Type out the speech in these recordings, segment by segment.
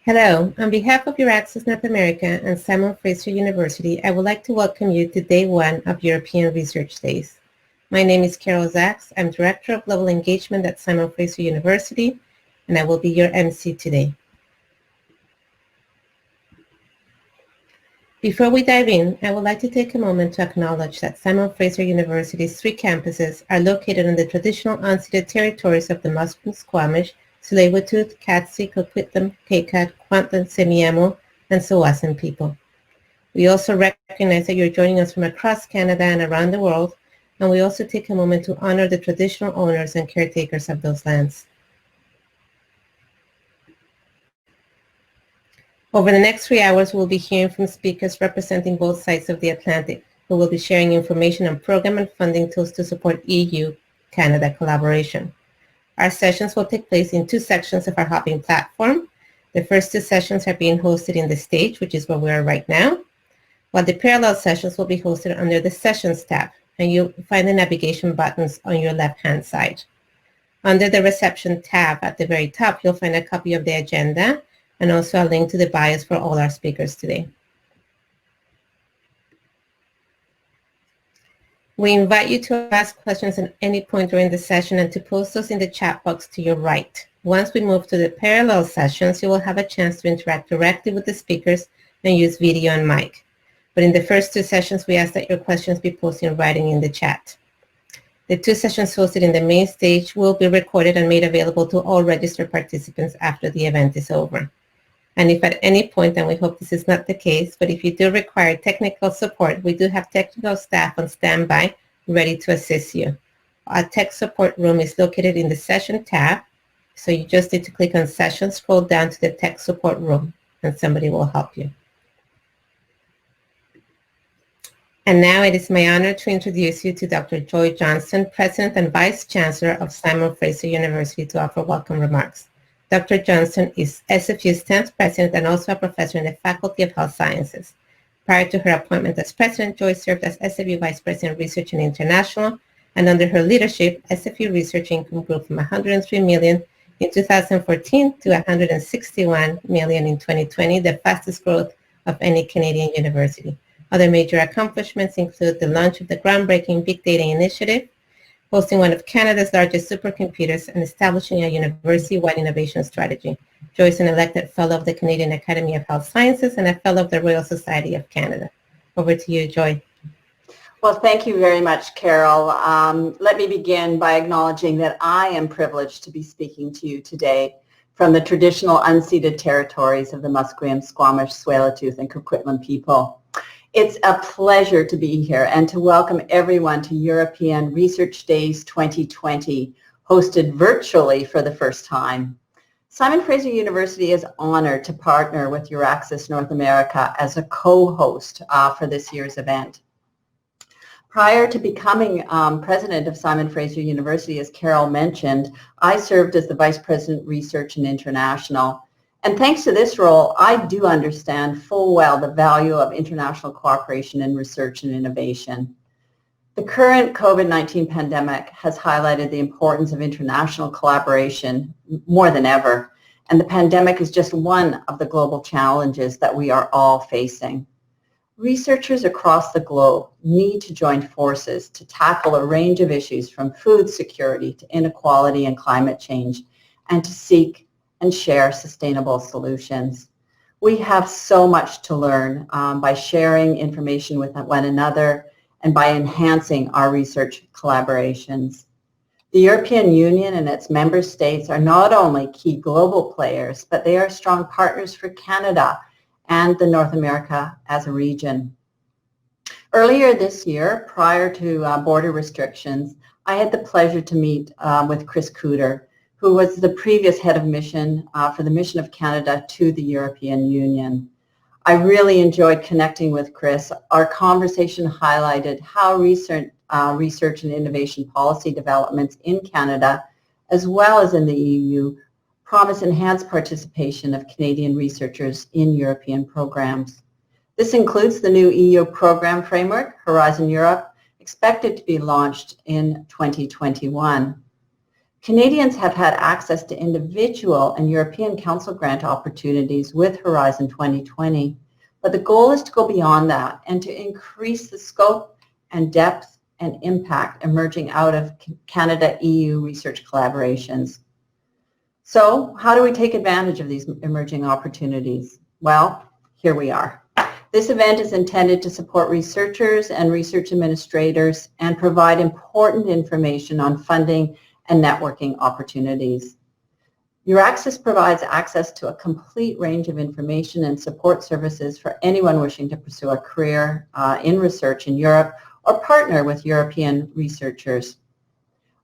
Hello. On behalf of EURAXESS North America and Simon Fraser University, I would like to welcome you to Day 1 of European Research Days. My name is Carol Zaks. I'm Director of Global Engagement at Simon Fraser University, and I will be your MC today. Before we dive in, I would like to take a moment to acknowledge that Simon Fraser University's 3 campuses are located on the traditional unceded territories of the Musqueam, Squamish, Tsleil-Waututh, Katzie, Coquitlam, Qayqayt, Kwantlen, Semiahmoo, and Tsawwassen people. We also recognize that you're joining us from across Canada and around the world, and we also take a moment to honor the traditional owners and caretakers of those lands. Over the next 3 hours, we'll be hearing from speakers representing both sides of the Atlantic, who will be sharing information on program and funding tools to support EU-Canada collaboration. Our sessions will take place in 2 sections of our hopping platform. The first 2 sessions are being hosted in the stage, which is where we are right now, while the parallel sessions will be hosted under the Sessions tab, and you'll find the navigation buttons on your left-hand side. Under the Reception tab at the very top, you'll find a copy of the agenda and also a link to the bios for all our speakers today. We invite you to ask questions at any point during the session and to post those in the chat box to your right. Once we move to the parallel sessions, you will have a chance to interact directly with the speakers and use video and mic. But in the first 2 sessions, we ask that your questions be posted in writing in the chat. The 2 sessions hosted in the main stage will be recorded and made available to all registered participants after the event is over. And if at any point, and we hope this is not the case, but if you do require technical support, we do have technical staff on standby ready to assist you. Our tech support room is located in the Session tab, so you just need to click on Session, scroll down to the tech support room, and somebody will help you. And now it is my honor to introduce you to Dr. Joy Johnston, President and Vice Chancellor of Simon Fraser University, to offer welcome remarks. Dr. Johnston is SFU's 10th president and also a professor in the Faculty of Health Sciences. Prior to her appointment as president, Joy served as SFU Vice President Research and International, and under her leadership, SFU research income grew from $103 million in 2014 to $161 million in 2020, the fastest growth of any Canadian university. Other major accomplishments include the launch of the groundbreaking Big Data Initiative, hosting one of Canada's largest supercomputers, and establishing a university-wide innovation strategy. Joy is an elected Fellow of the Canadian Academy of Health Sciences and a Fellow of the Royal Society of Canada. Over to you, Joy. Well, thank you very much, Carol. Let me begin by acknowledging that I am privileged to be speaking to you today from the traditional unceded territories of the Musqueam, Squamish, Tsleil-Waututh, and Coquitlam people. It's a pleasure to be here and to welcome everyone to European Research Days 2020, hosted virtually for the first time. Simon Fraser University is honored to partner with EURAXESS North America as a co-host for this year's event. Prior to becoming president of Simon Fraser University, as Carol mentioned, I served as the Vice President Research and International. And thanks to this role, I do understand full well the value of international cooperation in research and innovation. The current COVID-19 pandemic has highlighted the importance of international collaboration more than ever, and the pandemic is just one of the global challenges that we are all facing. Researchers across the globe need to join forces to tackle a range of issues from food security to inequality and climate change, and to seek and share sustainable solutions. We have so much to learn by sharing information with one another and by enhancing our research collaborations. The European Union and its member states are not only key global players, but they are strong partners for Canada and the North America as a region. Earlier this year, prior to border restrictions, I had the pleasure to meet with Chris Cooter, who was the previous head of mission for the mission of Canada to the European Union. I really enjoyed connecting with Chris. Our conversation highlighted how recent research and innovation policy developments in Canada, as well as in the EU, promise enhanced participation of Canadian researchers in European programs. This includes the new EU program framework, Horizon Europe, expected to be launched in 2021. Canadians have had access to individual and European Council grant opportunities with Horizon 2020, but the goal is to go beyond that and to increase the scope and depth and impact emerging out of Canada-EU research collaborations. So how do we take advantage of these emerging opportunities? Well, here we are. This event is intended to support researchers and research administrators and provide important information on funding and networking opportunities. EURAXESS provides access to a complete range of information and support services for anyone wishing to pursue a career in research in Europe or partner with European researchers.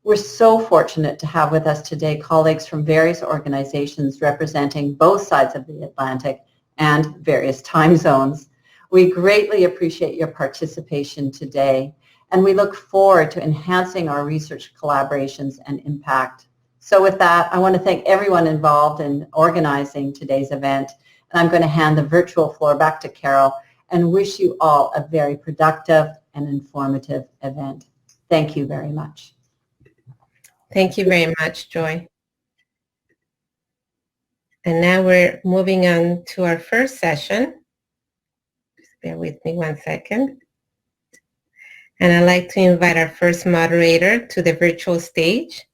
We're so fortunate to have with us today colleagues from various organizations representing both sides of the Atlantic and various time zones. We greatly appreciate your participation today, and we look forward to enhancing our research collaborations and impact. So with that, I want to thank everyone involved in organizing today's event, and I'm going to hand the virtual floor back to Carol and wish you all a very productive and informative event. Thank you very much. Thank you very much, Joy. And now we're moving on to our first session. Just bear with me 1 second. And I'd like to invite our first moderator to the virtual stage.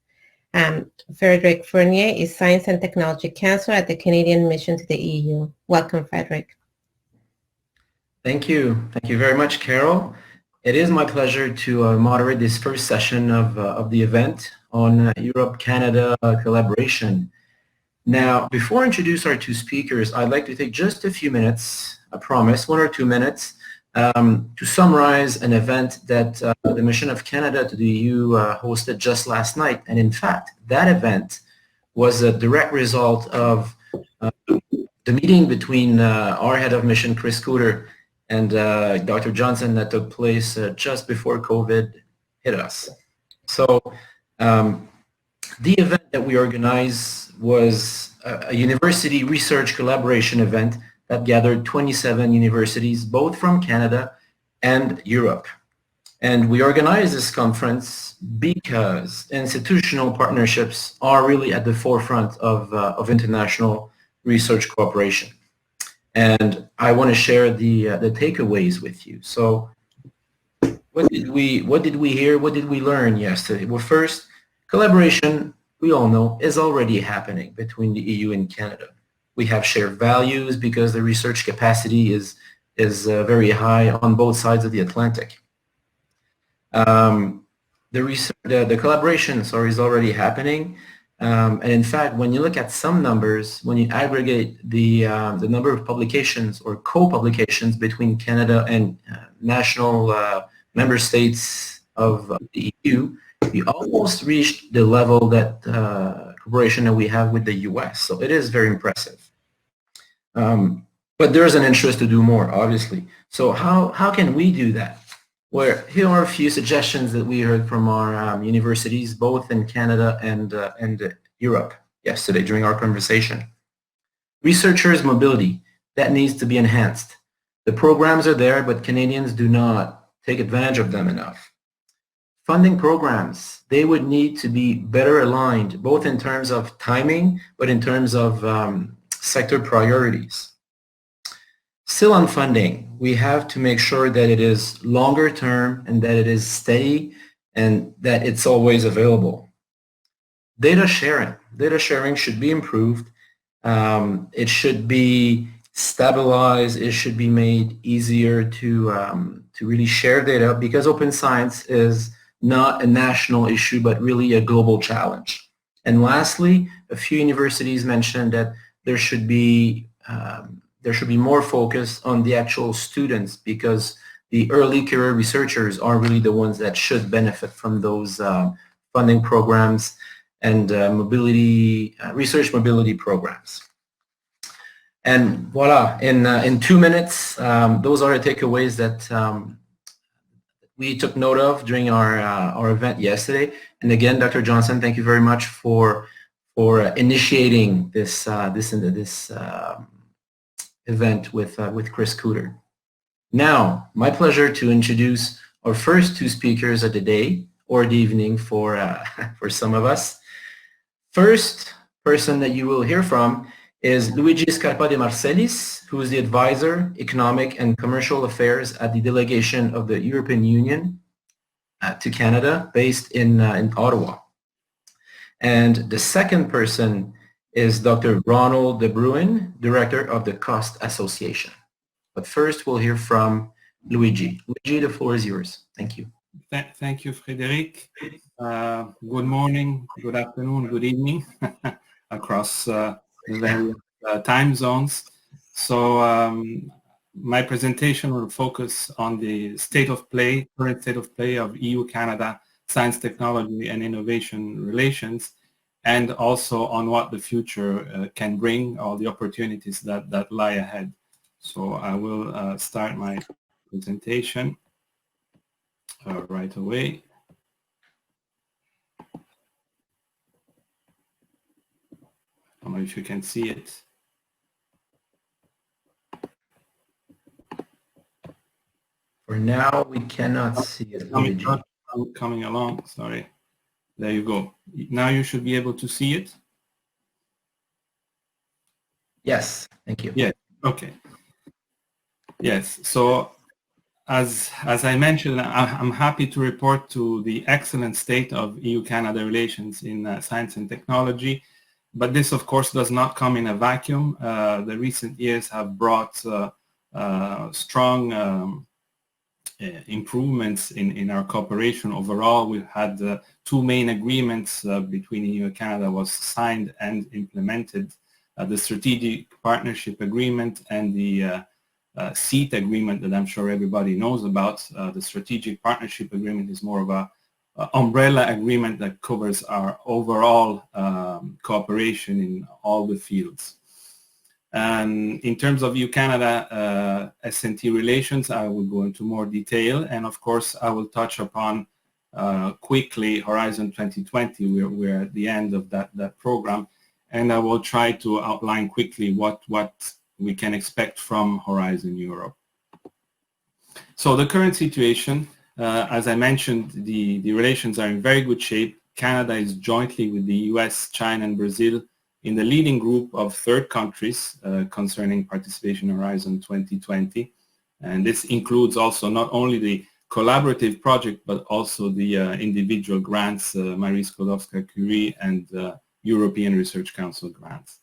Frédéric Fournier is Science and Technology Counselor at the Canadian Mission to the EU. Welcome, Frédéric. Thank you. Thank you very much, Carol. It is my pleasure to moderate this first session of the event on Europe-Canada collaboration. Now, before I introduce our two speakers, I'd like to take just a few minutes, I promise, 1 or 2 minutes, to summarize an event that the Mission of Canada to the EU hosted just last night. And in fact, that event was a direct result of the meeting between our head of mission, Chris Cooter, and Dr. Johnson that took place just before COVID hit us. So the event that we organized was a university research collaboration event that gathered 27 universities, both from Canada and Europe. And we organized this conference because institutional partnerships are really at the forefront of international research cooperation. And I want to share the takeaways with you. So what did we hear? What did we learn yesterday? Well, first, collaboration, we all know, is already happening between the EU and Canada. We have shared values because the research capacity is very high on both sides of the Atlantic. The collaboration, is already happening. And in fact, when you look at some numbers, when you aggregate the number of publications or co-publications between Canada and national member states of the EU, we almost reached the level that cooperation that we have with the US. So it is very impressive. But there's an interest to do more, obviously. So how can we do that? Well, here are a few suggestions that we heard from our universities, both in Canada and Europe yesterday during our conversation. Researchers' mobility, that needs to be enhanced. The programs are there, but Canadians do not take advantage of them enough. Funding programs, they would need to be better aligned, both in terms of timing, but in terms of sector priorities. Still on funding, we have to make sure that it is longer term and that it is steady and that it's always available. Data sharing should be improved. It should be stabilized. It should be made easier to really share data, because open science is not a national issue, but really a global challenge. And lastly, a few universities mentioned that there should be more focus on the actual students, because the early career researchers are really the ones that should benefit from those funding programs and research mobility programs. And voila, in 2 minutes, those are the takeaways that we took note of during our event yesterday. And again, Dr. Johnson, thank you very much for initiating this event with Chris Cooter. Now, my pleasure to introduce our first two speakers of the day, or the evening for some of us. First person that you will hear from is Luigi Scarpa de Marcellis, who is the Advisor, Economic and Commercial Affairs at the Delegation of the European Union to Canada, based in Ottawa. And the second person is Dr. Ronald De Bruin, Director of the Cost Association. But first, we'll hear from Luigi. Luigi, the floor is yours. Thank you. Thank you, Frédéric. Good morning, good afternoon, good evening across the various time zones. So my presentation will focus on the current state of play of EU-Canada science, technology, and innovation relations, and also on what the future can bring, all the opportunities that lie ahead. So I will start my presentation right away. I don't know if you can see it. For now, we cannot see it. Coming along, sorry. There you go. Now you should be able to see it. Yes, thank you. Yeah, okay. Yes, so as I mentioned, I'm happy to report to the excellent state of EU-Canada relations in science and technology. But this, of course, does not come in a vacuum. The recent years have brought strong improvements in our cooperation overall. We've had two main agreements between EU and Canada was signed and implemented. The Strategic Partnership Agreement and the SEAT agreement that I'm sure everybody knows about. The Strategic Partnership Agreement is more of a umbrella agreement that covers our overall cooperation in all the fields. And in terms of EU-Canada S&T relations, I will go into more detail, and of course I will touch upon quickly Horizon 2020. We're at the end of that program, and I will try to outline quickly what we can expect from Horizon Europe. So the current situation, as I mentioned, the relations are in very good shape. Canada is jointly with the US, China, and Brazil in the leading group of third countries concerning participation in Horizon 2020. And this includes also not only the collaborative project, but also the individual grants, Marie Skłodowska-Curie and European Research Council grants.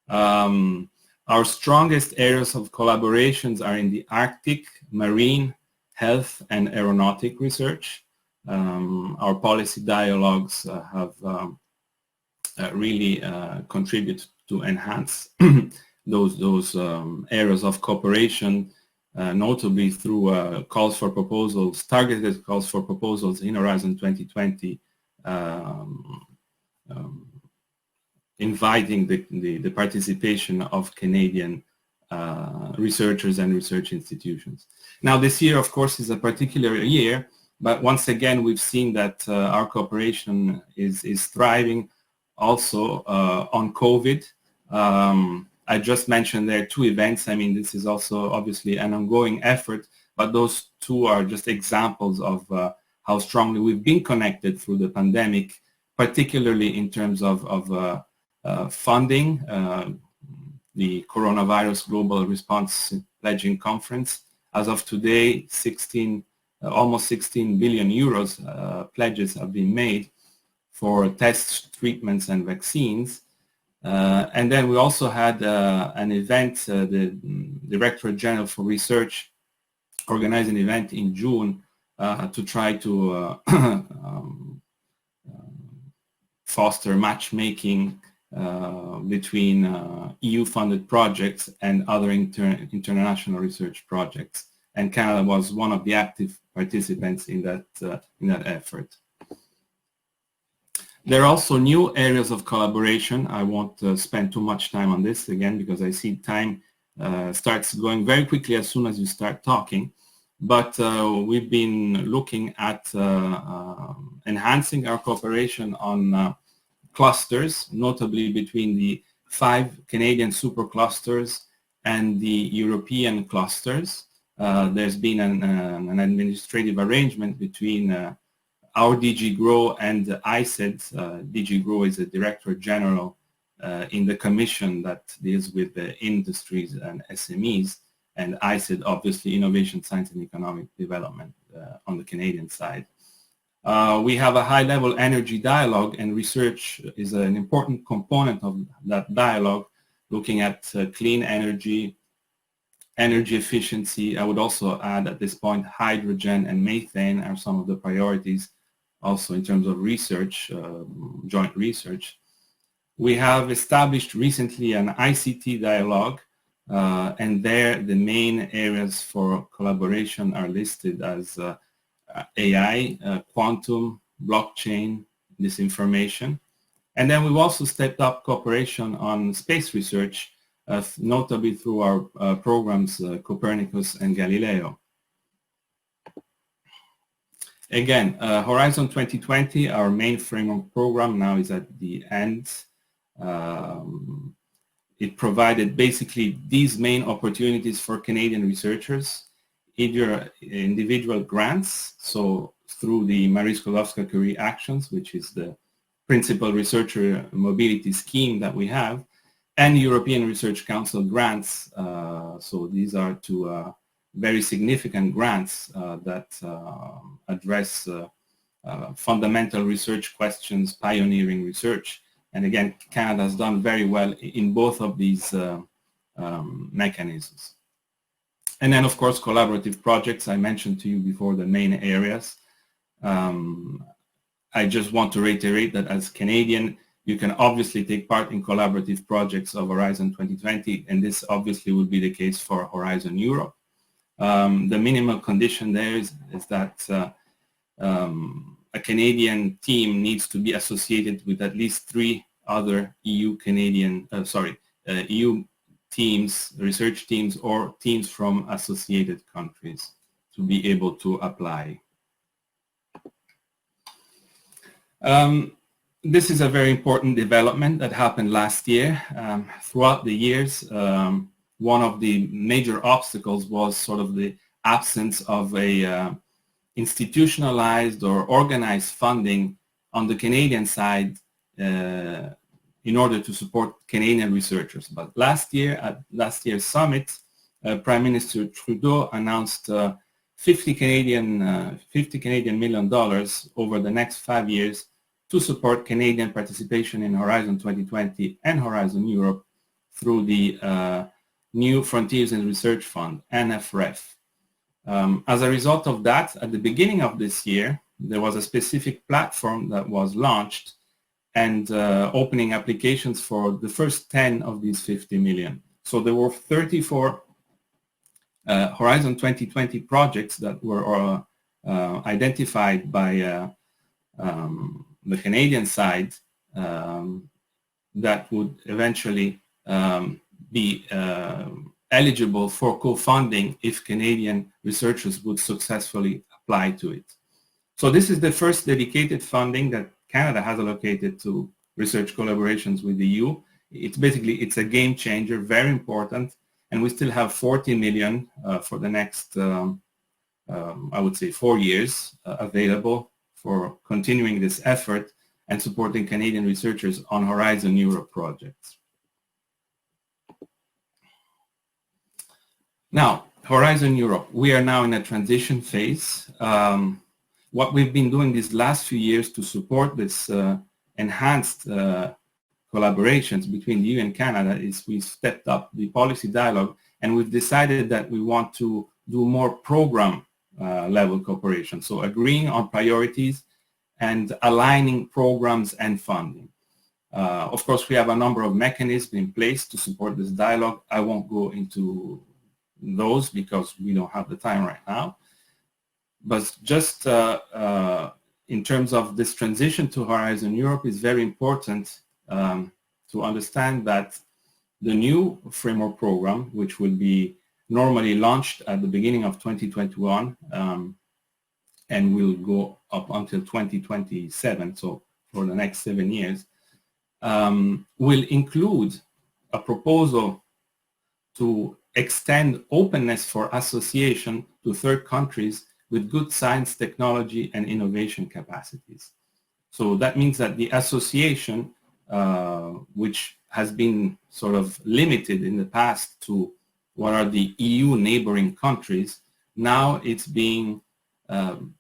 Our strongest areas of collaborations are in the Arctic, marine, health, and aeronautic research. Our policy dialogues have really contributed to enhance those areas of cooperation, notably through calls for proposals, targeted calls for proposals in Horizon 2020, inviting the participation of Canadian researchers and research institutions. Now this year, of course, is a particular year, but once again we've seen that our cooperation is thriving also on COVID. I just mentioned there are two events. I mean, this is also obviously an ongoing effort, but those two are just examples of how strongly we've been connected through the pandemic, particularly in terms of funding. The Coronavirus Global Response Pledging Conference. As of today, almost 16 billion euros pledges have been made for tests, treatments, and vaccines. And then we also had an event, the Directorate General for Research organized an event in June to try to foster matchmaking between EU-funded projects and other international research projects. And Canada was one of the active participants in that effort. There are also new areas of collaboration. I won't spend too much time on this again because I see time starts going very quickly as soon as you start talking. But we've been looking at enhancing our cooperation on clusters, notably between the 5 Canadian superclusters and the European clusters. There's been an administrative arrangement between our DG GROW and ICED, DG GROW is a Director General in the Commission that deals with the industries and SMEs, and ICED, obviously, Innovation, Science and Economic Development on the Canadian side. We have a high-level energy dialogue, and research is an important component of that dialogue, looking at clean energy, energy efficiency. I would also add at this point hydrogen and methane are some of the priorities also in terms of research, joint research. We have established recently an ICT dialogue, and there the main areas for collaboration are listed as AI, quantum, blockchain, disinformation. And then we've also stepped up cooperation on space research, notably through our programs Copernicus and Galileo. Again, Horizon 2020, our main framework program, now is at the end. It provided basically these main opportunities for Canadian researchers, either individual grants, so through the Marie Skłodowska-Curie Actions, which is the principal researcher mobility scheme that we have, and European Research Council grants. So these are two very significant grants that address fundamental research questions, pioneering research. And again, Canada has done very well in both of these mechanisms. And then, of course, collaborative projects. I mentioned to you before the main areas. I just want to reiterate that as Canadian, you can obviously take part in collaborative projects of Horizon 2020, and this obviously will be the case for Horizon Europe. The minimal condition there is that a Canadian team needs to be associated with at least 3 other EU teams, research teams, or teams from associated countries to be able to apply. This is a very important development that happened last year. Throughout the years, one of the major obstacles was sort of the absence of a institutionalized or organized funding on the Canadian side in order to support Canadian researchers. But last year, at last year's summit, Prime Minister Trudeau announced $50 Canadian million over the next 5 years to support Canadian participation in Horizon 2020 and Horizon Europe through the New Frontiers in Research Fund, NFREF. As a result of that, at the beginning of this year, there was a specific platform that was launched and opening applications for the first 10 of these 50 million. So there were 34 Horizon 2020 projects that were identified by the Canadian side that would eventually be eligible for co-funding if Canadian researchers would successfully apply to it. So this is the first dedicated funding that Canada has allocated to research collaborations with the EU. It's a game changer, very important, and we still have 40 million for the next, I would say, 4 years available for continuing this effort and supporting Canadian researchers on Horizon Europe projects. Now, Horizon Europe, we are now in a transition phase. What we've been doing these last few years to support this enhanced collaborations between the EU and Canada is we stepped up the policy dialogue, and we've decided that we want to do more program level cooperation. So agreeing on priorities and aligning programs and funding. Of course, we have a number of mechanisms in place to support this dialogue. I won't go into those because we don't have the time right now. But just in terms of this transition to Horizon Europe, is very important to understand that the new framework program, which will be normally launched at the beginning of 2021 and will go up until 2027, so for the next 7 years, will include a proposal to extend openness for association to third countries with good science, technology, and innovation capacities. So that means that the association, which has been sort of limited in the past to what are the EU neighboring countries, now it's being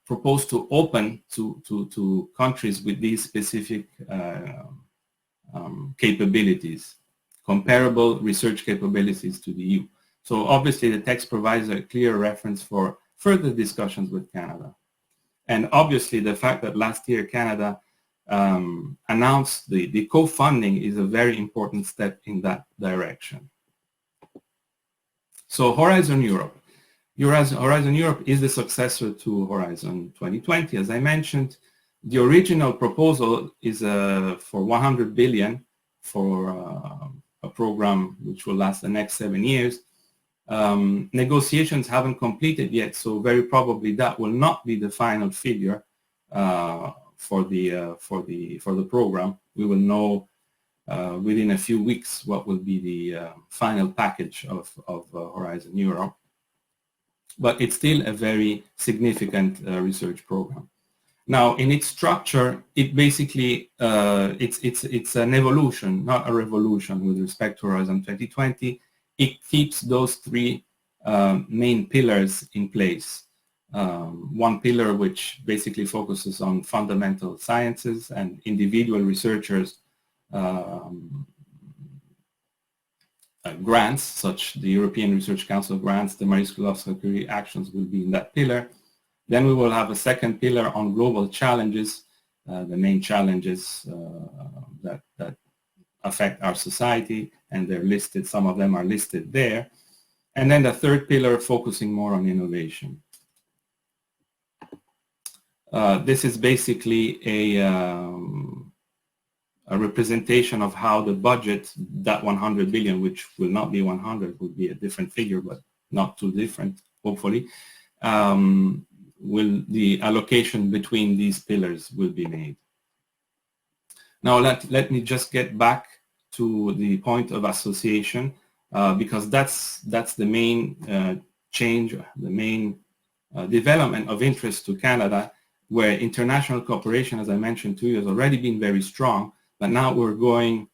proposed to open to countries with these specific capabilities, comparable research capabilities to the EU. So obviously the text provides a clear reference for further discussions with Canada. And obviously the fact that last year Canada announced the co-funding is a very important step in that direction. So Horizon Europe. Horizon Europe is the successor to Horizon 2020. As I mentioned, the original proposal is for 100 billion for a program which will last the next 7 years. Negotiations haven't completed yet, so very probably that will not be the final figure for the program. We will know within a few weeks what will be the final package of Horizon Europe. But it's still a very significant research program. Now, in its structure, it basically it's an evolution, not a revolution, with respect to Horizon 2020. It keeps those three main pillars in place. One pillar which basically focuses on fundamental sciences and individual researchers grants, such the European Research Council grants, the Marie Sklodowska-Curie actions will be in that pillar. Then we will have a second pillar on global challenges, the main challenges that affect our society, and they're listed, some of them are listed there. And then the third pillar focusing more on innovation. This is basically a representation of how the budget, that 100 billion, which will not be 100, will be a different figure, but not too different, hopefully, the allocation between these pillars will be made. Now let me just get back to the point of association, because that's the main change, the main development of interest to Canada, where international cooperation, as I mentioned to you, has already been very strong, but now we're going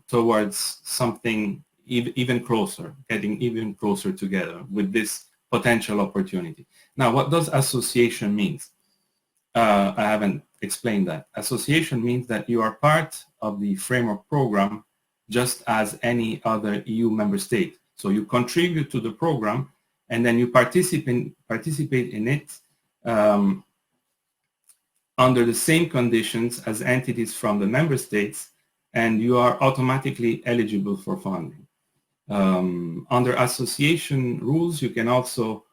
towards something even closer, getting even closer together with this potential opportunity. Now, what does association mean? I haven't explained that. Association means that you are part of the framework program just as any other EU member state. So you contribute to the program and then you participate in it under the same conditions as entities from the member states, and you are automatically eligible for funding. Under association rules, you also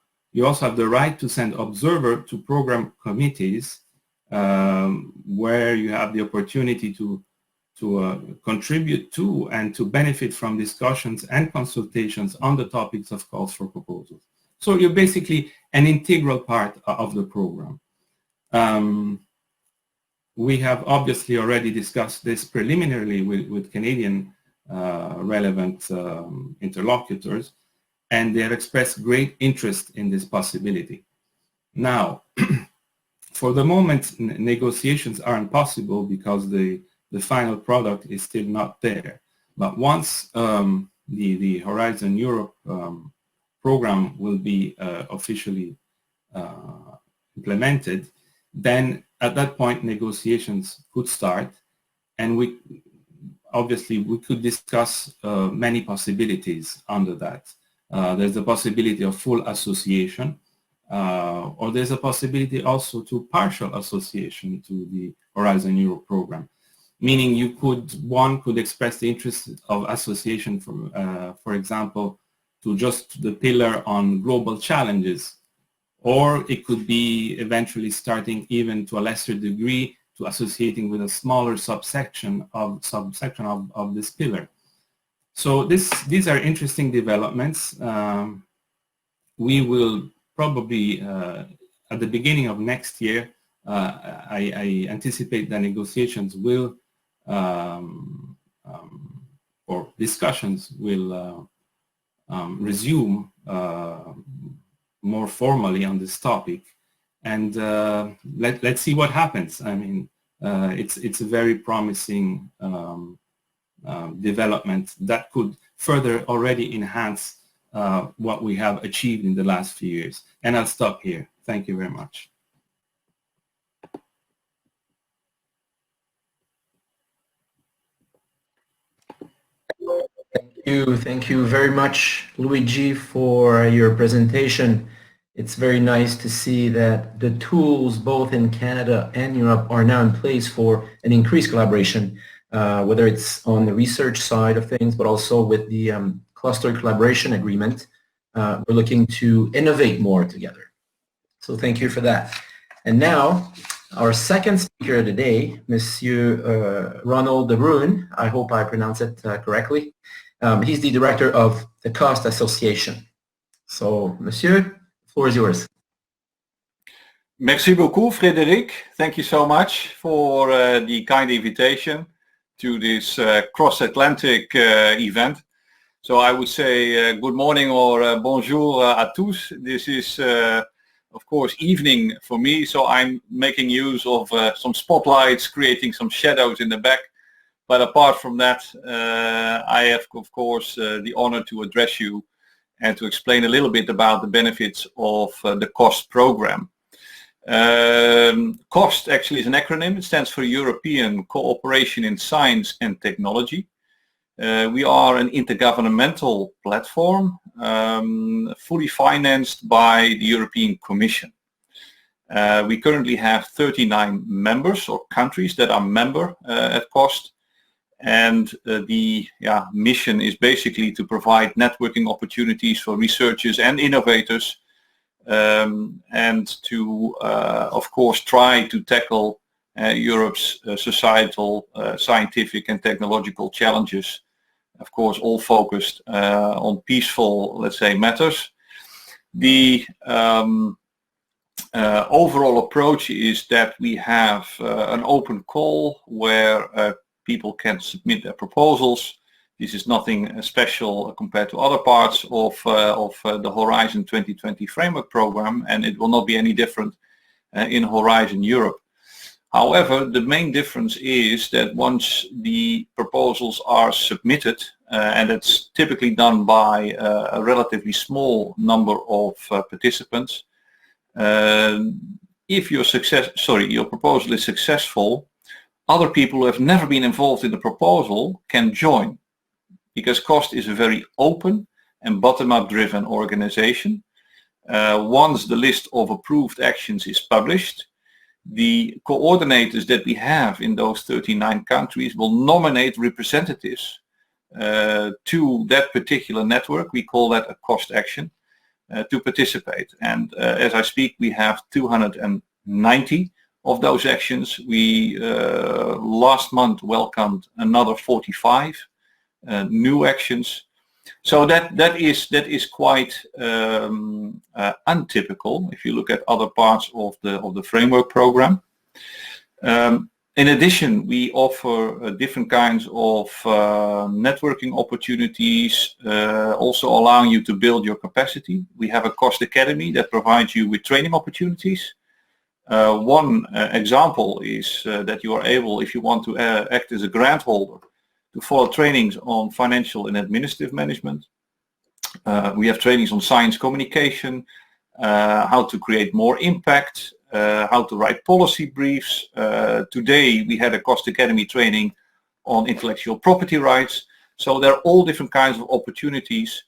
have the right to send observer to program committees where you have the opportunity to contribute to and to benefit from discussions and consultations on the topics of calls for proposals. So you're basically an integral part of the program. We have obviously already discussed this preliminarily with Canadian relevant interlocutors, and they have expressed great interest in this possibility. Now, for the moment, negotiations aren't possible because the final product is still not there. But once the Horizon Europe program will be officially implemented, then at that point negotiations could start, and we could discuss many possibilities under that. There's the possibility of full association, or there's a possibility also to partial association to the Horizon Europe program, meaning one could express the interest of association, for example, to just the pillar on global challenges, or it could be eventually starting even to a lesser degree to associating with a smaller subsection of this pillar. So these are interesting developments. We will probably at the beginning of next year, I anticipate that negotiations will or discussions will resume more formally on this topic, and let's see what happens. I mean, it's a very promising development that could further already enhance what we have achieved in the last few years. And I'll stop here. Thank you very much. Thank you very much, Luigi, for your presentation. It's very nice to see that the tools both in Canada and Europe are now in place for an increased collaboration, whether it's on the research side of things, but also with the cluster collaboration agreement. We're looking to innovate more together. So thank you for that. And now, our second speaker of the day, Monsieur Ronald de Bruin, I hope I pronounce it correctly. He's the director of the Cost Association. So, Monsieur, the floor is yours. Merci beaucoup, Frédéric. Thank you so much for the kind invitation to this cross-Atlantic event. So I would say good morning or bonjour à tous. This is, of course, evening for me, so I'm making use of some spotlights, creating some shadows in the back. But apart from that, I have, of course, the honor to address you and to explain a little bit about the benefits of the COST program. COST actually is an acronym. It stands for European Cooperation in Science and Technology. We are an intergovernmental platform fully financed by the European Commission. We currently have 39 members or countries that are member at COST. And the mission is basically to provide networking opportunities for researchers and innovators, and to, of course, try to tackle Europe's societal, scientific and technological challenges, of course, all focused on peaceful, let's say, matters. The overall approach is that we have an open call where people can submit their proposals. This is nothing special compared to other parts of the Horizon 2020 framework program, and it will not be any different in Horizon Europe. However, the main difference is that once the proposals are submitted, and it's typically done by a relatively small number of participants, if your proposal is successful, other people who have never been involved in the proposal can join, because COST is a very open and bottom-up driven organization. Once the list of approved actions is published, the coordinators that we have in those 39 countries will nominate representatives to that particular network. We call that a COST action, to participate. And as I speak, we have 290 of those actions. We last month welcomed another 45 new actions. So that is quite untypical if you look at other parts of the framework program. In addition, we offer different kinds of networking opportunities, also allowing you to build your capacity. We have a COST Academy that provides you with training opportunities. One example is that you are able, if you want to act as a grant holder, to follow trainings on financial and administrative management. We have trainings on science communication, how to create more impact, how to write policy briefs. Today we had a COST Academy training on intellectual property rights. So there are all different kinds of opportunities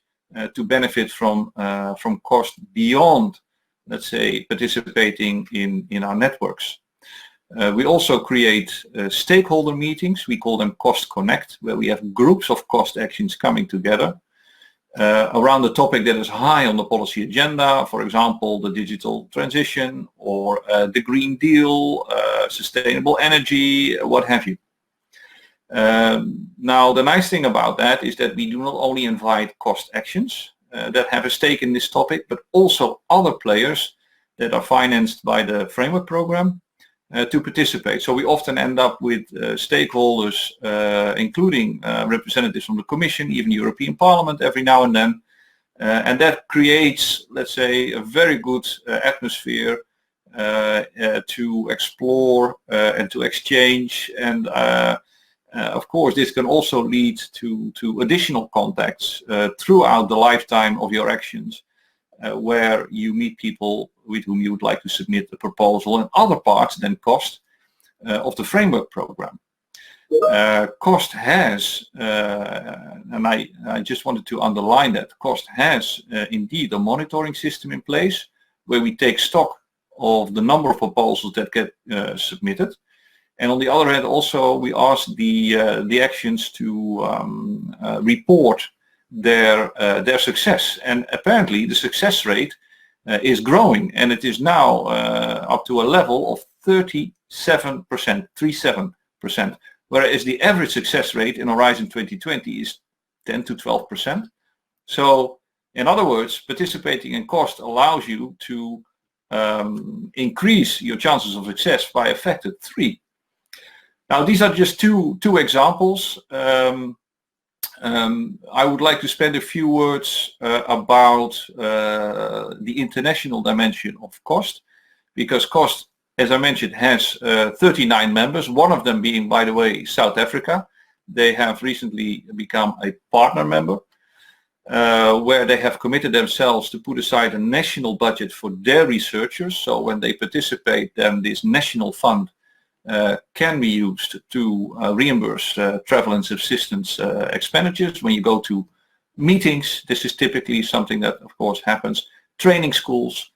to benefit from COST beyond, let's say, participating in our networks. We also create stakeholder meetings. We call them COST Connect, where we have groups of COST actions coming together around the topic that is high on the policy agenda, for example, the digital transition or the Green Deal, sustainable energy, what have you. Now, the nice thing about that is that we do not only invite COST actions that have a stake in this topic, but also other players that are financed by the framework program to participate. So we often end up with stakeholders, including representatives from the Commission, even the European Parliament every now and then, And that creates, let's say, a very good atmosphere to explore and to exchange. And of course, this can also lead to additional contacts throughout the lifetime of your actions, where you meet people with whom you would like to submit a proposal and other parts than cost of the framework program. Cost has, and I just wanted to underline that, Cost has indeed a monitoring system in place where we take stock of the number of proposals that get submitted. And on the other hand, also we ask the actions to report their success. And apparently the success rate is growing, and it is now up to a level of 37%, 37%, whereas the average success rate in Horizon 2020 is 10 to 12%. So in other words, participating in Cost allows you to increase your chances of success by a factor 3. Now, these are just two examples. I would like to spend a few words about the international dimension of Cost, because Cost, as I mentioned, has 39 members, one of them being, by the way, South Africa. They have recently become a partner member, where they have committed themselves to put aside a national budget for their researchers. So when they participate, then this national fund can be used to reimburse travel and subsistence expenditures. When you go to meetings, this is typically something that, of course, happens. Training schools,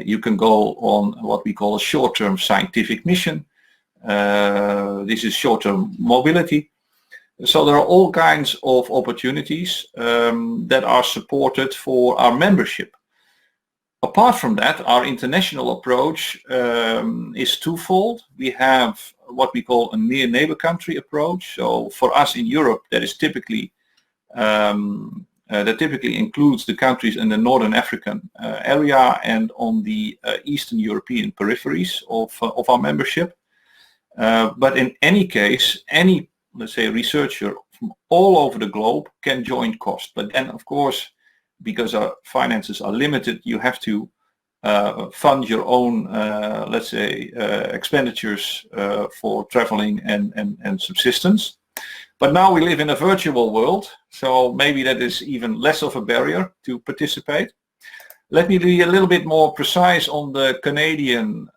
you can go on what we call a short-term scientific mission. This is short-term mobility. So there are all kinds of opportunities that are supported for our membership. Apart from that, our international approach is twofold. We have what we call a near neighbor country approach. So for us in Europe, that is typically includes the countries in the Northern African area and on the Eastern European peripheries of our membership. But in any case, any, let's say, researcher from all over the globe can join Cost. But then, of course, because our finances are limited, you have to fund your own, let's say, expenditures for traveling and subsistence. But now we live in a virtual world, so maybe that is even less of a barrier to participate. Let me be a little bit more precise on the Canadian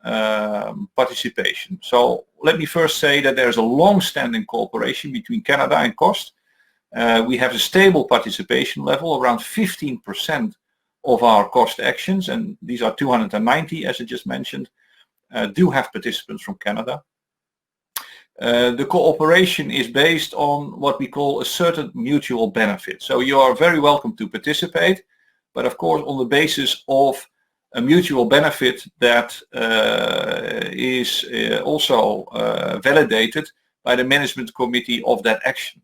participation. So let me first say that there's a long-standing cooperation between Canada and Cost. We have a stable participation level, around 15% of our Cost actions, and these are 290, as I just mentioned, do have participants from Canada. The cooperation is based on what we call a certain mutual benefit. So you are very welcome to participate, but of course on the basis of a mutual benefit that is also validated by the management committee of that action.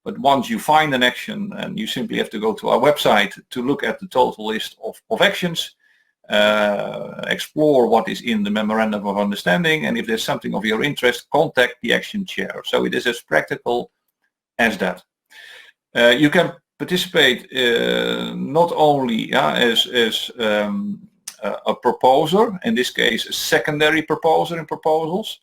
But once you find an action, and you simply have to go to our website to look at the total list of actions, explore what is in the memorandum of understanding, and if there's something of your interest, contact the action chair. So it is as practical as that. You can participate not only as a proposer, in this case a secondary proposer in proposals,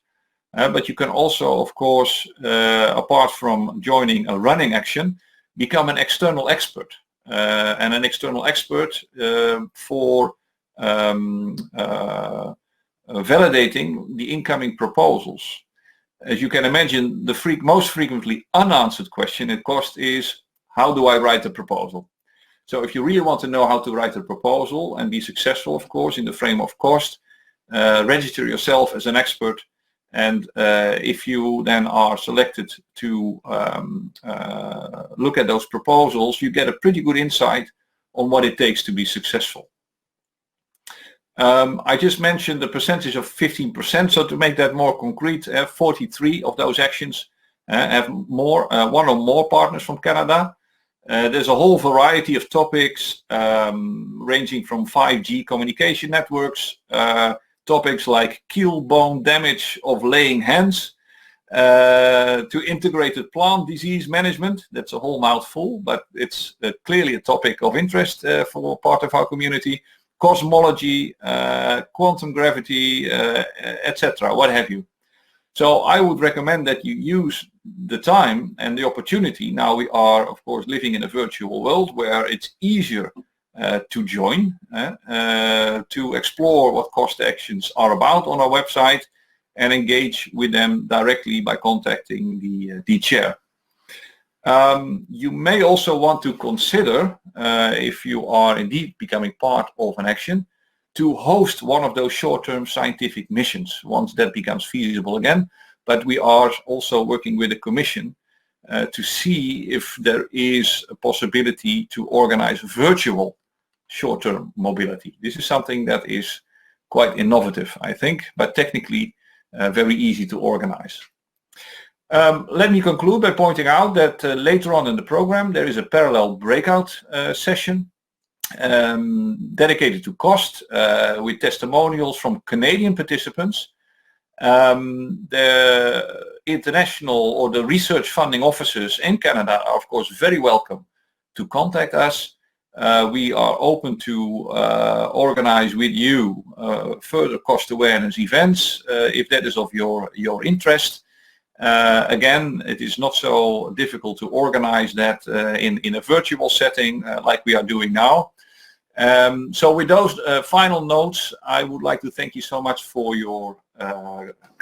but you can also, of course, apart from joining a running action, become an external expert. And an external expert for validating the incoming proposals. As you can imagine, the most frequently unanswered question at Cost is, how do I write a proposal? So if you really want to know how to write a proposal and be successful, of course, in the frame of Cost, register yourself as an expert. And if you then are selected to look at those proposals, you get a pretty good insight on what it takes to be successful. I just mentioned the percentage of 15%, so to make that more concrete, 43 of those actions have one or more partners from Canada. There's a whole variety of topics ranging from 5G communication networks, topics like keel bone damage of laying hens, to integrated plant disease management. That's a whole mouthful, but it's clearly a topic of interest for part of our community. Cosmology, quantum gravity, etc., what have you. So I would recommend that you use the time and the opportunity. Now we are, of course, living in a virtual world where it's easier to join, to explore what cost actions are about on our website and engage with them directly by contacting the chair. You may also want to consider, if you are indeed becoming part of an action, to host one of those short-term scientific missions once that becomes feasible again. But we are also working with the Commission to see if there is a possibility to organize virtual short-term mobility. This is something that is quite innovative, I think, but technically very easy to organize. Let me conclude by pointing out that later on in the program there is a parallel breakout session dedicated to cost with testimonials from Canadian participants. The international or the research funding officers in Canada are of course very welcome to contact us. We are open to organize with you further cost awareness events if that is of your interest. Again, it is not so difficult to organize that in a virtual setting like we are doing now. So with those final notes, I would like to thank you so much for your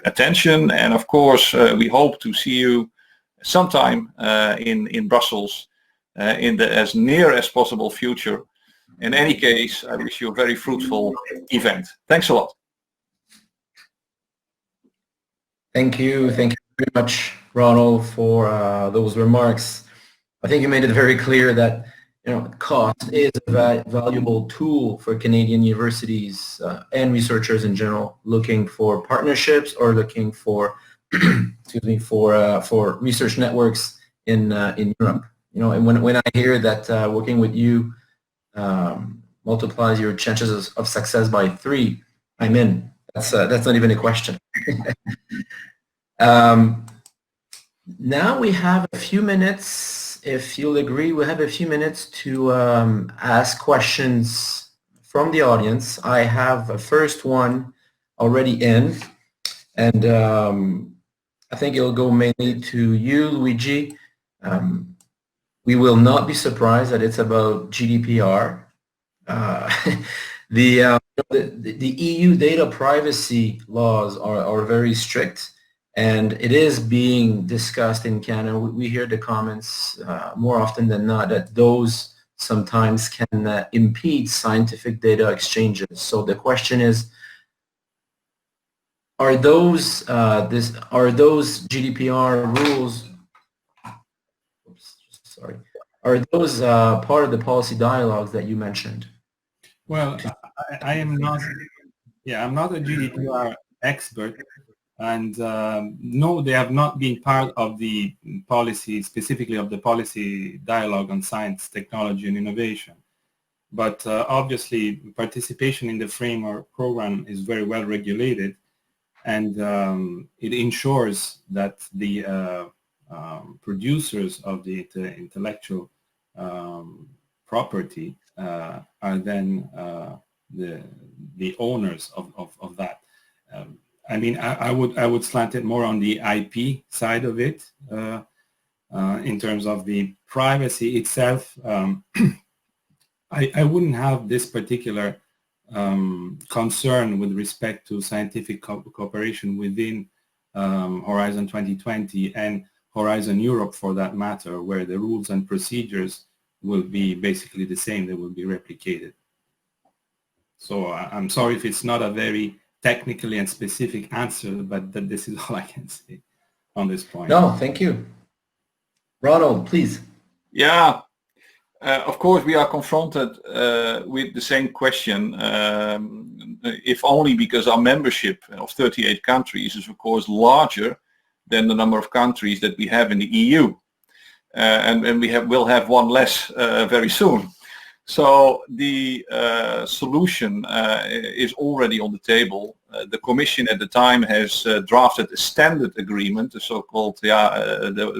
attention, and of course we hope to see you sometime in Brussels in the as near as possible future. In any case, I wish you a very fruitful event. Thanks a lot. Thank you very much, Ronald, for those remarks. I think you made it very clear that cost is a valuable tool for Canadian universities and researchers in general looking for partnerships or looking for excuse me, for research networks in Europe. And when I hear that working with you multiplies your chances of success by 3, I'm in. That's not even a question. Now we have a few minutes, if you'll agree, we'll have a few minutes to ask questions from the audience. I have a first one already in, and I think it'll go mainly to you, Luigi. We will not be surprised that it's about GDPR. The EU data privacy laws are very strict, and it is being discussed in Canada. We hear the comments more often than not that those sometimes can impede scientific data exchanges. So the question is, are those GDPR rules? Are those part of the policy dialogues that you mentioned? Well, I am not. Yeah, I'm not a GDPR expert, and no, they have not been part of the policy, specifically of the policy dialogue on science, technology, and innovation. But obviously, participation in the framework program is very well regulated, and it ensures that the producers of the intellectual property are then the owners of that. I mean, I would slant it more on the IP side of it. In terms of the privacy itself, I wouldn't have this particular concern with respect to scientific cooperation within Horizon 2020 and Horizon Europe, for that matter, where the rules and procedures will be basically the same. They will be replicated. So I'm sorry if it's not a very technically and specific answer, but this is all I can say on this point. No, thank you. Ronald, please. Yeah, of course we are confronted with the same question, if only because our membership of 38 countries is of course larger than the number of countries that we have in the EU. And we will have one less very soon. So the solution is already on the table. The Commission at the time has drafted a standard agreement, the so-called,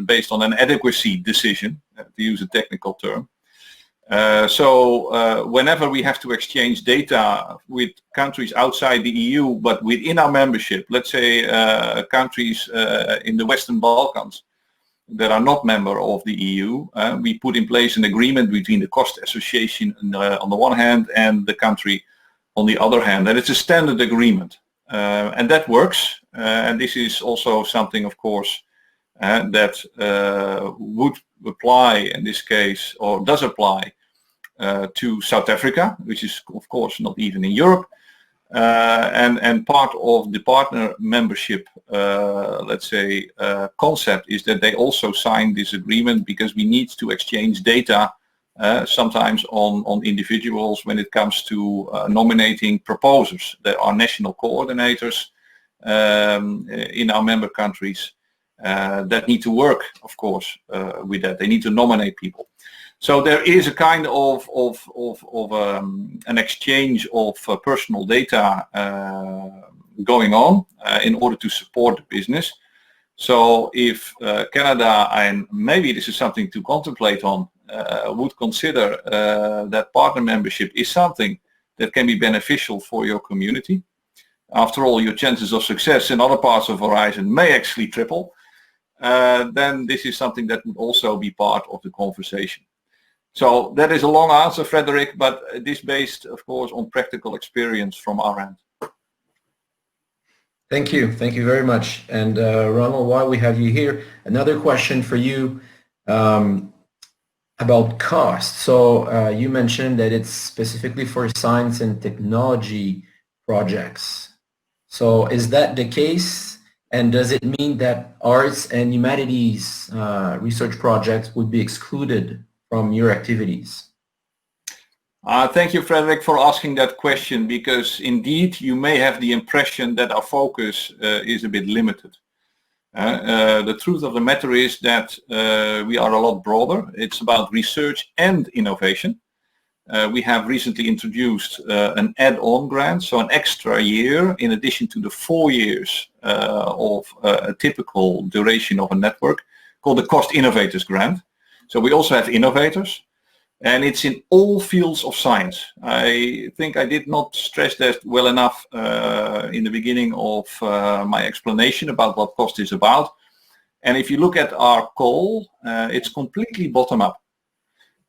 based on an adequacy decision, to use a technical term. So whenever we have to exchange data with countries outside the EU, but within our membership, let's say countries in the Western Balkans that are not member of the EU, we put in place an agreement between the cost association on the one hand and the country on the other hand. And it's a standard agreement. And that works. And this is also something, of course, that would apply in this case, or does apply to South Africa, which is of course not even in Europe. And part of the partner membership, let's say, concept is that they also sign this agreement because we need to exchange data sometimes on individuals when it comes to nominating proposers. There are national coordinators in our member countries that need to work, of course, with that. They need to nominate people. So there is a kind of an exchange of personal data going on in order to support the business. So if Canada, and maybe this is something to contemplate on, would consider that partner membership is something that can be beneficial for your community. After all, your chances of success in other parts of Horizon may actually triple. Then this is something that would also be part of the conversation. So that is a long answer, Frédéric, but this based, of course, on practical experience from our end. Thank you very much. And Ronald, while we have you here, another question for you about cost. So you mentioned that it's specifically for science and technology projects. So is that the case? And does it mean that arts and humanities research projects would be excluded from your activities? Thank you, Frédéric, for asking that question, because indeed you may have the impression that our focus is a bit limited. The truth of the matter is that we are a lot broader. It's about research and innovation. We have recently introduced an add-on grant, so an extra year in addition to the 4 years of a typical duration of a network, called the Cost Innovators Grant. So we also have innovators, and it's in all fields of science. I think I did not stress that well enough in the beginning of my explanation about what cost is about. And if you look at our call, it's completely bottom-up.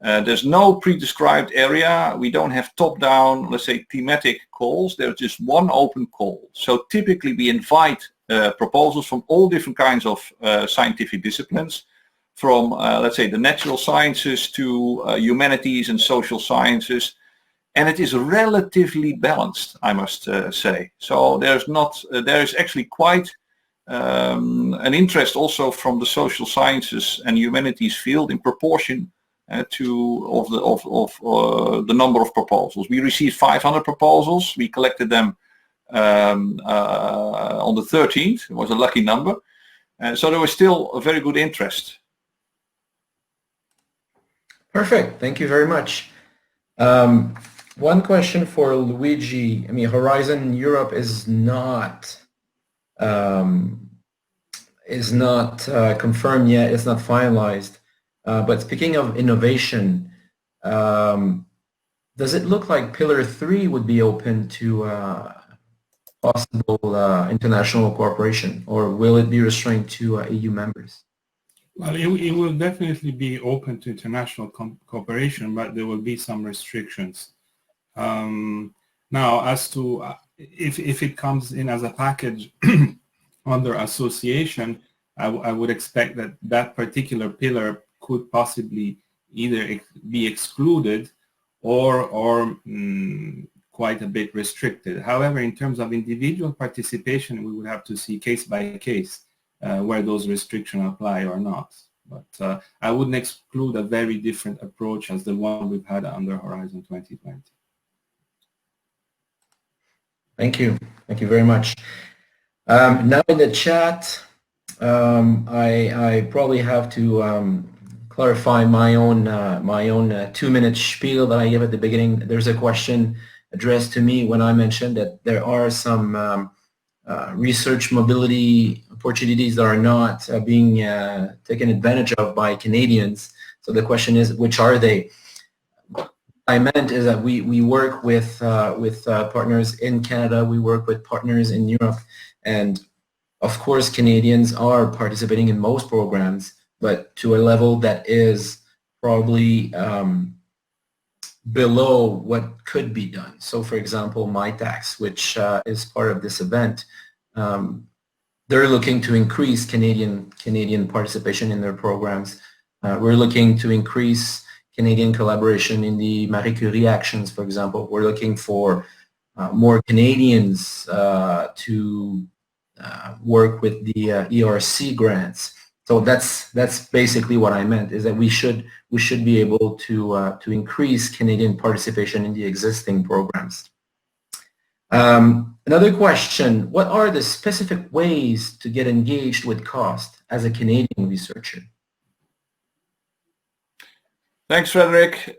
There's no pre-described area. We don't have top-down, let's say, thematic calls. There's just one open call. So typically we invite proposals from all different kinds of scientific disciplines, from, let's say, the natural sciences to humanities and social sciences. And it is relatively balanced, I must say. So there is actually quite an interest also from the social sciences and humanities field in proportion to the number of proposals. We received 500 proposals. We collected them on the 13th. It was a lucky number. So there was still a very good interest. Perfect. Thank you very much. One question for Luigi. I mean, Horizon Europe is not confirmed yet. It's not finalized. But speaking of innovation, does it look like Pillar 3 would be open to possible international cooperation, or will it be restrained to EU members? Well, it will definitely be open to international cooperation, but there will be some restrictions. Now, as to if it comes in as a package under association, I would expect that that particular pillar could possibly either be excluded or quite a bit restricted. However, in terms of individual participation, we would have to see case by case where those restrictions apply or not. But I wouldn't exclude a very different approach as the one we've had under Horizon 2020. Thank you. Thank you very much. Now in the chat, I probably have to clarify my own 2-minute spiel that I gave at the beginning. There's a question addressed to me when I mentioned that there are some research mobility opportunities that are not being taken advantage of by Canadians. So the question is, which are they? What I meant is that we work with partners in Canada, we work with partners in Europe, and of course Canadians are participating in most programs, but to a level that is probably below what could be done. So for example, MyTax, which is part of this event, they're looking to increase Canadian participation in their programs. We're looking to increase Canadian collaboration in the Marie Curie actions, for example. We're looking for more Canadians to work with the ERC grants. So that's basically what I meant, is that we should be able to increase Canadian participation in the existing programs. Another question, what are the specific ways to get engaged with cost as a Canadian researcher? Thanks, Frédéric.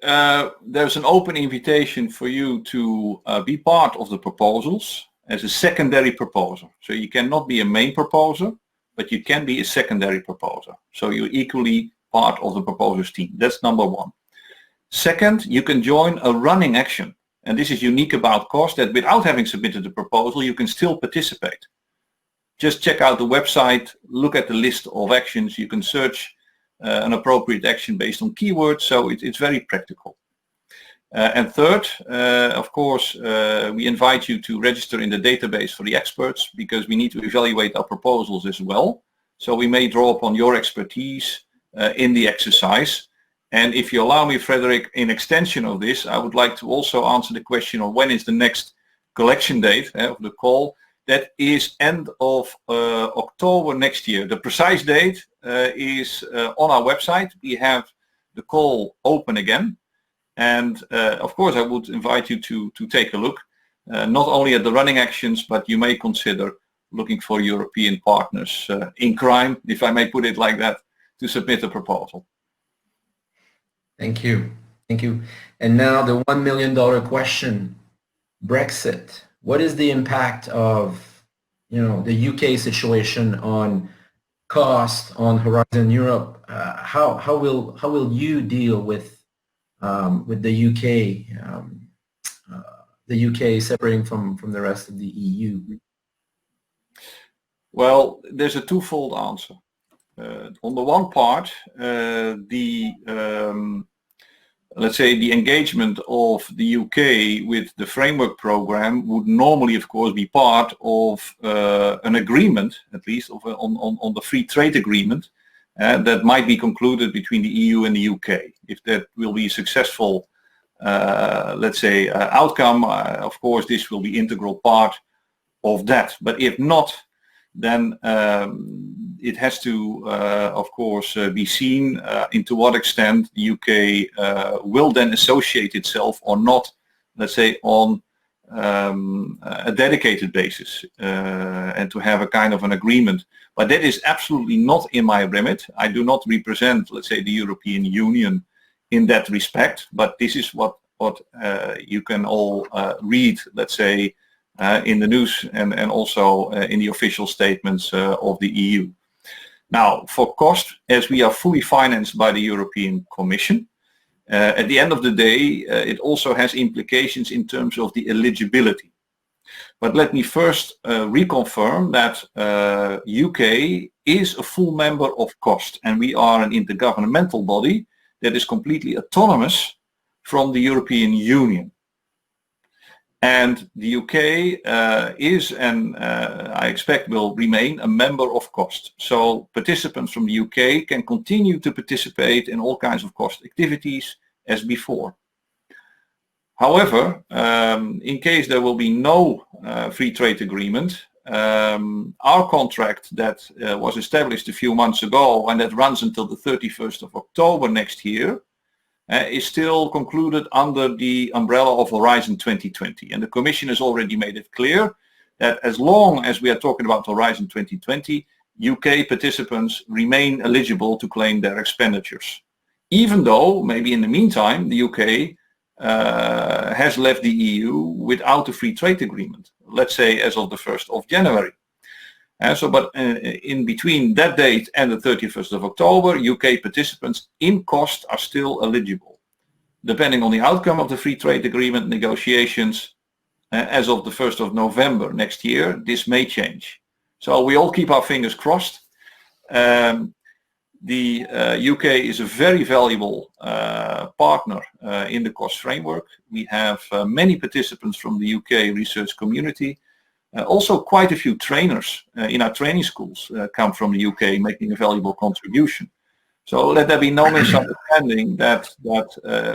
There's an open invitation for you to be part of the proposals as a secondary proposer. So you cannot be a main proposer, but you can be a secondary proposer. So you're equally part of the proposers team. That's number one. Second, you can join a running action. And this is unique about cost, that without having submitted a proposal, you can still participate. Just check out the website, look at the list of actions. You can search an appropriate action based on keywords, so it's very practical. And third, of course, we invite you to register in the database for the experts, because we need to evaluate our proposals as well. So we may draw upon your expertise in the exercise. And if you allow me, Frédéric, in extension of this, I would like to also answer the question of when is the next collection date of the call. That is end of October next year. The precise date is on our website. We have the call open again. And of course, I would invite you to take a look, not only at the running actions, but you may consider looking for European partners in crime, if I may put it like that, to submit a proposal. Thank you. Thank you. And now the $1 million question, Brexit. What is the impact of, the UK situation on cost on Horizon Europe? How will you deal with the UK separating from the rest of the EU? Well, there's a twofold answer. On the one part, let's say the engagement of the UK with the framework program would normally, of course, be part of an agreement, at least on the free trade agreement that might be concluded between the EU and the UK. If that will be a successful, let's say, outcome, of course, this will be integral part of that. But if not, then it has to, of course, be seen into what extent the UK will then associate itself or not, let's say, on a dedicated basis and to have a kind of an agreement. But that is absolutely not in my remit. I do not represent, let's say, the European Union in that respect, but this is what you can all read, let's say, in the news and also in the official statements of the EU. Now, for cost, as we are fully financed by the European Commission, at the end of the day, it also has implications in terms of the eligibility. But let me first reconfirm that UK is a full member of COST, and we are an intergovernmental body that is completely autonomous from the European Union. And the UK is, and I expect will remain, a member of COST. So participants from the UK can continue to participate in all kinds of COST activities as before. However, in case there will be no free trade agreement, our contract that was established a few months ago and that runs until the 31st of October next year is still concluded under the umbrella of Horizon 2020. And the Commission has already made it clear that as long as we are talking about Horizon 2020, UK participants remain eligible to claim their expenditures. even though maybe in the meantime the UK has left the EU without a free trade agreement, let's say as of the 1st of January. But in between that date and the 31st of October, UK participants in cost are still eligible. Depending on the outcome of the free trade agreement negotiations, as of the 1st of November next year, this may change. So we all keep our fingers crossed. The UK is a very valuable partner in the cost framework. We have many participants from the UK research community. Also quite a few trainers in our training schools come from the UK, making a valuable contribution. So let there be no misunderstanding that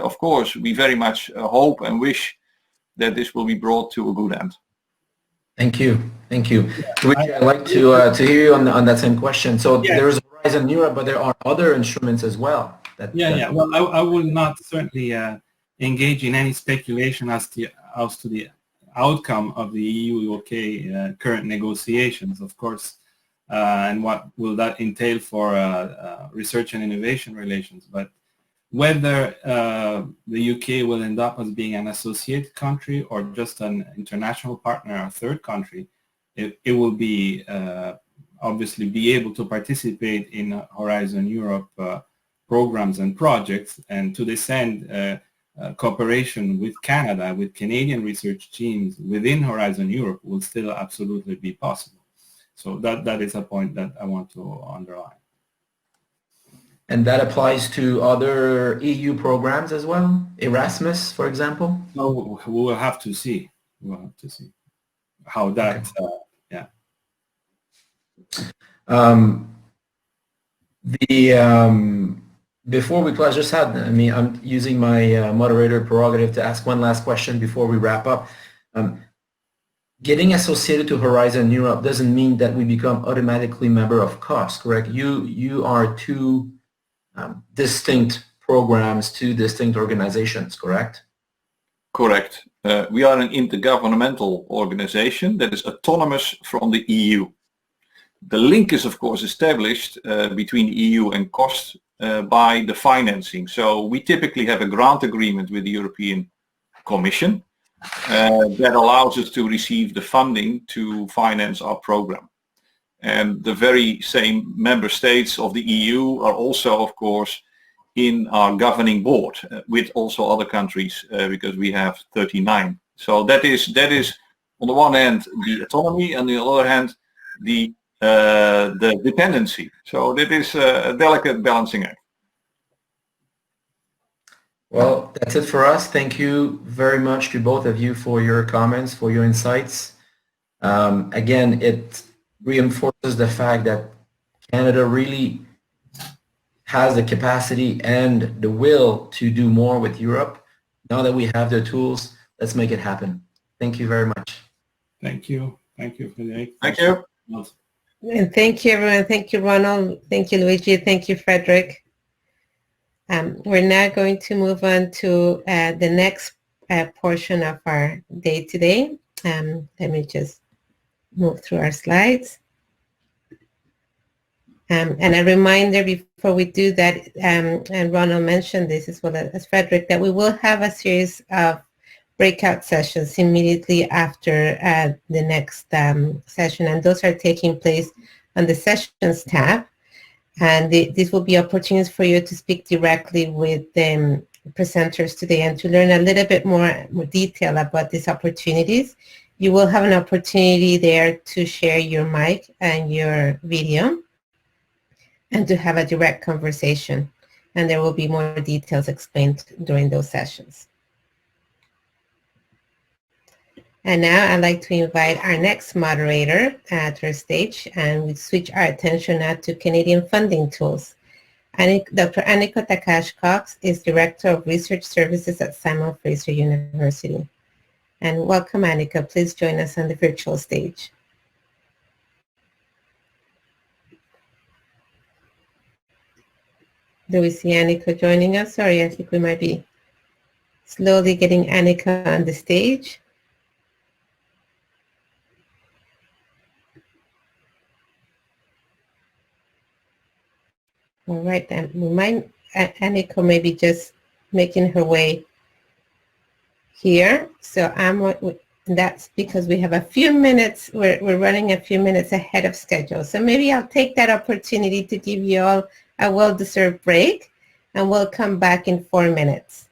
of course we very much hope and wish that this will be brought to a good end. Thank you. Thank you. Luigi, I'd like to hear you on that same question. So there is Horizon Europe, but there are other instruments as well. Well, I will not certainly engage in any speculation as to the outcome of the EU-UK current negotiations, of course, and what will that entail for research and innovation relations. But whether the UK will end up as being an associate country or just an international partner, a third country, it will be obviously be able to participate in Horizon Europe programs and projects, and to this end, cooperation with Canada, with Canadian research teams within Horizon Europe will still absolutely be possible. So that is a point that I want to underline. And that applies to other EU programs as well? EURAXESS, for example? No, we will have to see. We'll have to see how that, Before we close, I'm using my moderator prerogative to ask one last question before we wrap up. Getting associated to Horizon Europe doesn't mean that we become automatically member of COST, correct? You are two distinct programs, two distinct organizations, correct? Correct. We are an intergovernmental organization that is autonomous from the EU. The link is of course established between the EU and COST by the financing. So we typically have a grant agreement with the European Commission that allows us to receive the funding to finance our program. And the very same member states of the EU are also of course in our governing board with also other countries because we have 39. So that is on the one hand the autonomy, and on the other hand the dependency. So that is a delicate balancing act. Well, that's it for us. Thank you very much to both of you for your comments, for your insights. Again, it reinforces the fact that Canada really has the capacity and the will to do more with Europe. Now that we have the tools, let's make it happen. Thank you very much. Thank you. Thank you, Frédéric. Thank you. And thank you, everyone. Thank you, Ronald. Thank you, Luigi. Thank you, Frédéric. We're now going to move on to the next portion of our day today. Let me just move through our slides. And a reminder before we do that, and Ronald mentioned this as well as Frédéric, that we will have a series of breakout sessions immediately after the next session, and those are taking place on the Sessions tab. And this will be opportunities for you to speak directly with the presenters today and to learn a little bit more detail about these opportunities. You will have an opportunity there to share your mic and your video and to have a direct conversation. And there will be more details explained during those sessions. And now I'd like to invite our next moderator to our stage, and we switch our attention now to Canadian funding tools. Dr. Annika Takash-Cox is Director of Research Services at Simon Fraser University. And welcome, Annika. Please join us on the virtual stage. Do we see Annika joining us? Sorry, I think we might be slowly getting Annika on the stage. All right, then we might Aniko may be just making her way here. So that's because we have a few minutes, we're running a few minutes ahead of schedule. So maybe I'll take that opportunity to give you all a well-deserved break, and we'll come back in 4 minutes.